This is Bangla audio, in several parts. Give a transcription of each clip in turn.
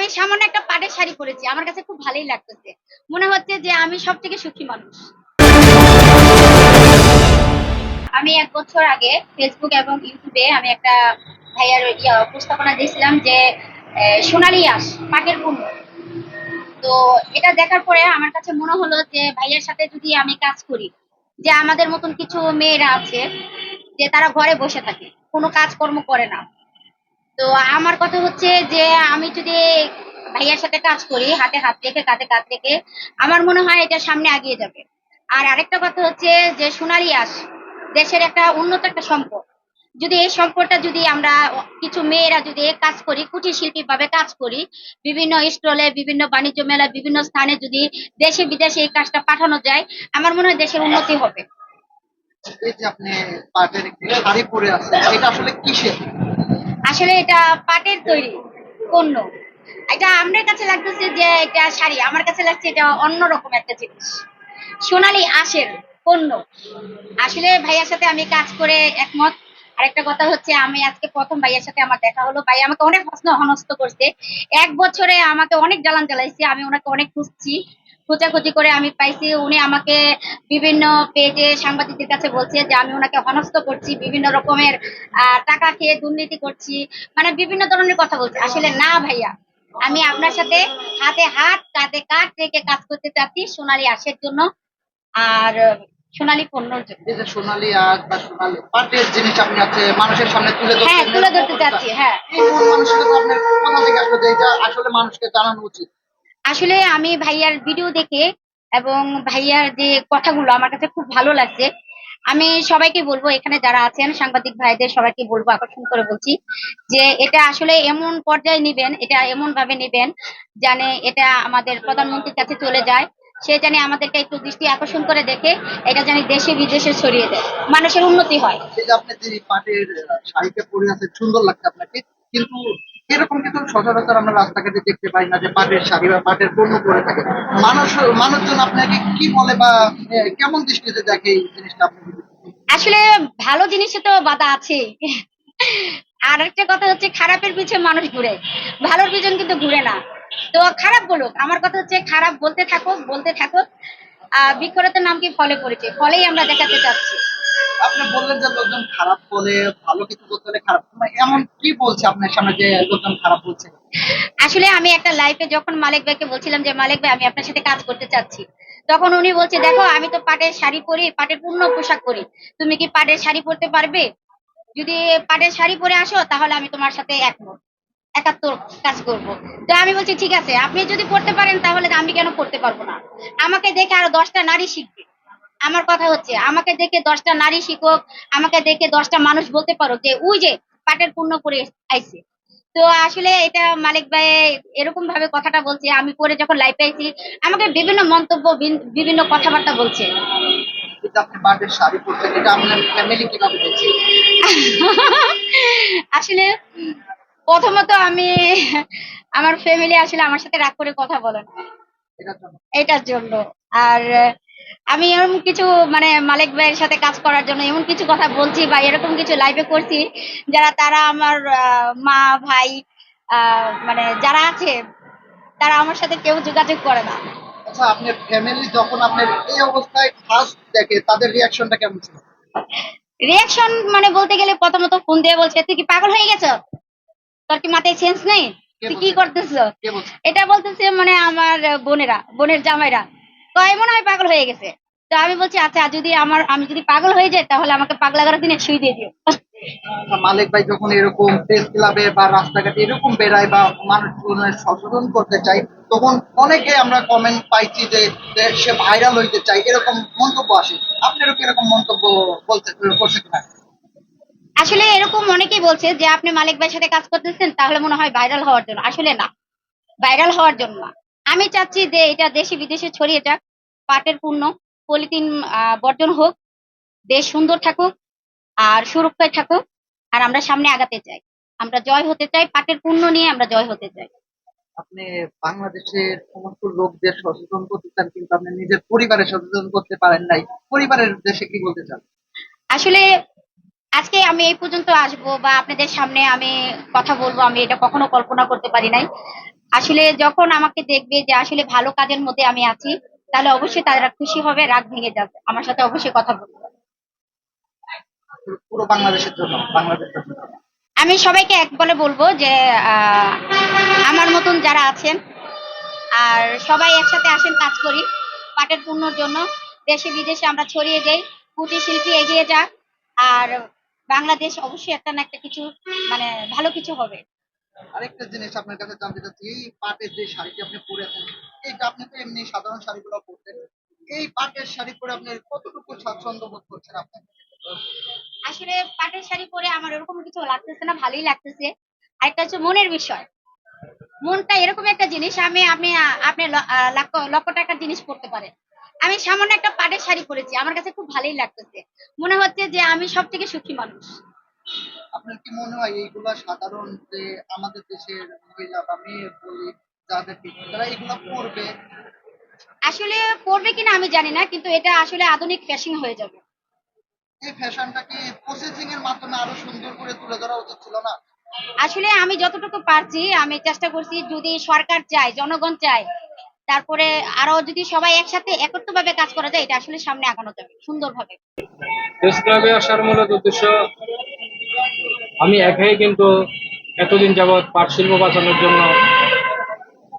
আমি সামান্য একটা পাটের শাড়ি পরেছি, আমার কাছে খুব ভালোই লাগতেছে। মনে হচ্ছে যে আমি সব থেকে সুখী মানুষ। আমি ১ বছর আগে ফেসবুক এবং ইউটিউবে আমি একটা ভাইয়ার উপস্থাপনা দিয়েছিলাম যে সোনালী আঁশ পাটের পণ্য। তো এটা দেখার পরে আমার কাছে মনে হলো যে ভাইয়ার সাথে যদি আমি কাজ করি, যে আমাদের মতন কিছু মেয়েরা আছে যে তারা ঘরে বসে থাকে, কোনো কাজকর্ম করে না। তো আমার কথা হচ্ছে যে আমি যদি ভাইয়ার সাথে কাজ করি, হাতে হাত রেখে কাঁধে কাঁধ রেখে, আমার মনে হয় এটা সামনে এগিয়ে যাবে। আর আরেকটা কথা হচ্ছে যে সোনালী আঁশ দেশের একটা উন্নত একটা সম্পদ। যদি এই সম্পদটা যদি আমরা কিছু মেয়েরা যদি কাজ করি, কুটির শিল্পী ভাবে কাজ করি, বিভিন্ন স্টলে, বিভিন্ন বাণিজ্য মেলা, বিভিন্ন স্থানে যদি দেশে বিদেশে এই কাজটা পাঠানো যায়, আমার মনে হয় দেশের উন্নতি হবে। এই যে আপনি পাটের একটি শাড়ি পরে আছেন, এটা আসলে কিসের? আসলে এটা পাটের তৈরি পণ্য। এটা আমার কাছে লাগতেছে যে এটা শাড়ি, আমার কাছে লাগছে এটা অন্যরকম একটা জিনিস। সোনালী আঁশের পণ্য। আসলে ভাইয়ার সাথে আমি কাজ করে একমত। আরেকটা কথা হচ্ছে আমি আজকে প্রথম ভাইয়ার সাথে আমার দেখা হলো, ভাই আমাকে অনেক হস্ত হনস্ত করছে। ১ বছরে আমাকে অনেক জ্বালান জ্বালাইছে, আমি ওনাকে অনেক খুঁজছি, খোঁজাখুঁজি করে আমি পাইছি। উনি আমাকে বিভিন্ন পেজে সাংবাদিকদের কাছে বলছে যে আমি ওনাকে হনস্ত করছি, বিভিন্ন রকমের টাকা খেয়ে দুর্নীতি করছি, মানে বিভিন্ন ধরনের কথা বলছে। আসলে না ভাইয়া, আমি আপনার সাথে হাতে হাত কাঁধে কাঁধ রেখে কাজ করতে চাচ্ছি সোনালী আঁশের জন্য, আর সোনালী পণ্যর জন্য। এই যে সোনালী আঁশ বা সোনালী পাটের জিনিস আপনি আছে মানুষের সামনে তুলে হ্যাঁ, ধরছেন, তুলে ধরতে চাচ্ছি, হ্যাঁ। এই মন মানসিকতা আপনার কোথা থেকে আসলে যে এটা আসলে মানুষকে জানানো উচিত? আসলে আমি ভাইয়ার ভিডিও দেখে এবং ভাইয়ার যে কথাগুলো আমার কাছে খুব ভালো লাগছে। আমি সবাইকে বলবো, এখানে যারা আছেন সাংবাদিক ভাইদের সবাইকে বলবো, আকর্ষণ করে বলছি যে এটা আসলে এমন পর্যায়ে নিবেন, এটা এমন ভাবে নিবেন জানে এটা আমাদের প্রধানমন্ত্রীর কাছে চলে যায়, সে জানে আমাদেরকে একটু দৃষ্টি আকর্ষণ করে দেখে, এটা জানি দেশে বিদেশে ছড়িয়ে দেয়, মানুষের উন্নতি হয়। এই যে আপনি যে পাটের শাড়িটা পরে আছেন সুন্দর লাগছে আপনাকে, কিন্তু এরকম কিন্তু সচরাচর আমরা রাস্তাঘাটে দেখতে পাই না যে পাটের শাড়ি বা পাটের পণ্য পরে থাকে। মানুষ মানুষজন আপনাকে কি বলে বা কেমন দৃষ্টিতে দেখে এই জিনিসটা আপনি যদি আসলে ভালো জিনিসে তো বাধা আছে। আর একটা কথা হচ্ছে খারাপের পিছনে মানুষ ঘুরে, ভালোর পিছন কিন্তু ঘুরে না। তো খারাপ বলুক, আমার কথা হচ্ছে খারাপ বলতে থাকুক, বলতে থাকুক। বৃক্ষরোপণের নাম কি ফলে পড়েছে, ফলেই আমরা দেখাতে চাচ্ছি। আপনি বললেন যে লোকজন খারাপ বলে, ভালো কিছু করতে হলে খারাপ, মানে এমন কি বলছে আপনার সামনে যে লোকজন খারাপ বলছে? আসলে আমি একটা লাইফে যখন মালিক ভাইকে বলছিলাম যে মালিক ভাই আমি আপনার সাথে কাজ করতে চাচ্ছি, তখন উনি বলছে দেখো আমি তো পাটের শাড়ি পরি, পাটের পূর্ণ পোশাক পরি, তুমি কি পাটের শাড়ি পরতে পারবে? যদি পাটের শাড়ি পরে আসো তাহলে আমি তোমার সাথে একমত, ৭১ কাজ করব। তো আমি বলছি ঠিক আছে, আপনি যদি পড়তে পারেন তাহলে আমি কেন পড়তে পারবো না? আমাকে দেখে আরো ১০টা নারী শিখবে। আমার কথা হচ্ছে আমাকে দেখে ১০টা নারী শিখুক, আমাকে দেখে ১০টা মানুষ বলতে পারো যে ওই যে পাটের পূর্ণ পরে আইছে। তো আসলে এটা মালিক ভাই এরকম ভাবে কথাটা বলছে, আমি পরে যখন লাইভে আইছি আমাকে বিভিন্ন মন্তব্য বিভিন্ন কথাবার্তা বলছে। এই যে আপনি পাটের শাড়ি পরছেন, এটা আপনার ফ্যামিলি কিভাবে দেখছে? আসলে প্রথমত আমি আমার ফ্যামিলি আসলে আমার সাথে রাগ করে কথা বলে না এটার জন্য এটার জন্য। আর আমি এরকম কিছু মানে মালিক ভাইয়ের সাথে কাজ করার জন্য এমন কিছু কথা বলছি বা এরকম কিছু লাইভে করছি, যারা তারা আমার মা ভাই মানে যারা আছে তারা আমার সাথে কেউ যোগাযোগ করে না। আচ্ছা, আপনার ফ্যামিলি যখন আপনার এই অবস্থায় ফার্স্ট দেখে তাদের রিয়াকশনটা কেমন ছিল? রিয়াকশন মানে বলতে গেলে প্রথমত ফোন দিয়ে বলছে তুই কি পাগল হয়ে গেছ, তোর কি মাথায় সেন্স নেই, কে তুই কি বলছে? করতেছ? কে বলছে? এটা বলতেছে মানে আমার বোনেরা, বোনের জামাইরা কয় মনে হয় পাগল হয়ে গেছে। তো আমি বলছি আচ্ছা যদি আমি যদি পাগল হয়ে যাই তাহলে আমাকে পাগলা গারো দিনে শুই দিয়ে দিও। আচ্ছা, মালিক ভাই যখন এরকম প্রেস ক্লাবে বা রাস্তাঘাটে এরকম বেড়ায় বা মানুষজনের সচেতন করতে চাই, তখন অনেকে আমরা কমেন্ট পাইছি যে সে ভাইরাল হইতে চাই, এরকম মন্তব্য আসে। আপনারও কি এরকম মন্তব্য বলতে করছে কিনা? আসলে এরকম অনেকেই বলছে যে আপনি মালিক ভাইয়ের সাথে কাজ করতেছেন তাহলে মনে হয় ভাইরাল হওয়ার জন্য, আসলে না, ভাইরাল হওয়ার জন্য না। আমি চাচ্ছি যে এটা দেশে বিদেশে ছড়িয়ে যাক, পাটের পণ্য, পলিথিন বর্জন হোক, দেশ সুন্দর থাকুক আর সুরক্ষায় থাকুক, আর আমরা সামনে আগাতে চাই, আমরা জয় হতে চাই, পাটের পণ্য নিয়ে আমরা জয় হতে চাই। আপনি বাংলাদেশের সমস্ত লোকদের সচেতন করতে চান, কিন্তু আপনি নিজের পরিবারের সচেতন করতে পারেন নাই। পরিবারের উদ্দেশ্যে কি বলতে চান? আসলে আজকে আমি এই পর্যন্ত আসবো বা আপনাদের সামনে আমি কথা বলবো, আমি এটা কখনো কল্পনা করতে পারি নাই। আসলে যখন আমাকে দেখবে যে আসলে ভালো কাজের মধ্যে আমি আছি, তাহলে অবশ্যই তারা খুশি হবে, রাগ ভেঙে যাবে, আমার সাথে অবশ্যই কথা বলবে। পুরো বাংলাদেশের জন্য, বাংলাদেশের জন্য। আমি সবাইকে এক বলে বলবো যে আহ, আমার মতন যারা আছেন, আর সবাই একসাথে আসেন, কাজ করি পাটের পণ্যর জন্য। দেশে বিদেশে আমরা ছড়িয়ে দেই, কুটির শিল্পী এগিয়ে যাক। আর বাংলাদেশ অবশ্যই একটা না একটা কিছু, মানে ভালো কিছু হবে। আরেকটা জিনিস আপনার কাছে জানতে চাচ্ছি, এই পাটের যে শাড়িটি আপনি পরেছেন, এইটা আপনি তো এমনি সাধারণ শাড়িগুলো পরতেন, এই পাটের শাড়ি পরে আপনি কতটুকু স্বাচ্ছন্দ্য বোধ করছেন আপনি? আসলে পাটের শাড়ি পরে আমার ওরকম কিছু লাগতেছে না, ভালোই লাগতেছে। আরেকটা হচ্ছে মনের বিষয়। মনটা এরকম একটা জিনিস, আমি আপনি আপনি লক্ষ লক্ষ টাকার জিনিস পড়তে পারেন, আমি সামান্য একটা পাটের শাড়ি পরেছি, আমার কাছে খুব ভালোই লাগতেছে। মনে হচ্ছে যে আমি সব থেকে সুখী মানুষ। আপনার কি মনে হয় এইগুলা সাধারণ যে আমাদের দেশের মহিলা বা মেয়ে বলি যাদের তারা এগুলা পরবে? আসলে পড়বে কিনা আমি জানি না, কিন্তু এটা আসলে আধুনিক ফ্যাশন হয়ে যাবে। এই ফ্যাশনটা কি প্রসেসিং এর মাধ্যমে আরো সুন্দর করে তুলে ধরা উচিত ছিল না? আসলে আমি যতটুকু পারছি আমি চেষ্টা করছি, যদি সরকার চায়, জনগণ চায়, তারপরে আরো যদি সবাই একসাথে একত্রভাবে কাজ করা যায়, এটা আসলে সামনে আগানো যাবে সুন্দরভাবে। প্রেস ক্লাবে আসার মূলত উদ্দেশ্য, আমি একাই কিন্তু এতদিন যাবৎ পাট শিল্প বাঁচানোর জন্য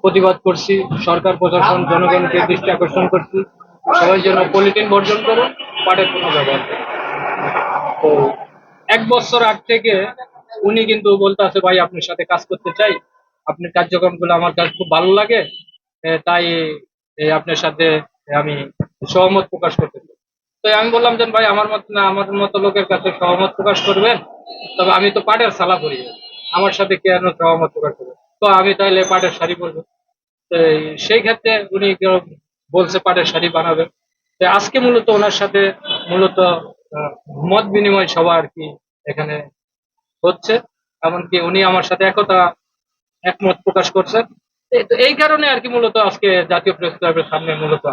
প্রতিবাদ করছি। সরকার প্রশাসন জনগণকে দৃষ্টি আকর্ষণ করছি, সবাই যেন পলিথিন বর্জন করুন, পাটের পণ্য ব্যবহার করুন। তো 1 বছর আগ থেকে উনি কিন্তু বলতেছে, ভাই আপনার সাথে কাজ করতে চাই, আপনার কার্যক্রমগুলো আমার কাছে খুব ভালো লাগে, তাই আপনার সাথে আমি সহমত প্রকাশ করতে চাই। তো আমি বললাম যে ভাই, আমার মত না, আমার মতো লোকের কাছে সহমত প্রকাশ করবেন, তবে আমি তো পাটের সালা পরি, আমার সাথে কেন সহমত প্রকাশ করবেন? তো আমি তাহলে পাটের শাড়ি পরবো। তো সেই ক্ষেত্রে উনি বলছে পাটের শাড়ি বানাবে। তো আজকে মূলত ওনার সাথে মূলত মত বিনিময় সভা আর কি এখানে হচ্ছে। এমনকি উনি আমার সাথে একমত প্রকাশ করছেন। তো এই কারণে আর কি মূলত আজকে জাতীয় প্রেস ক্লাবের সামনে মূলত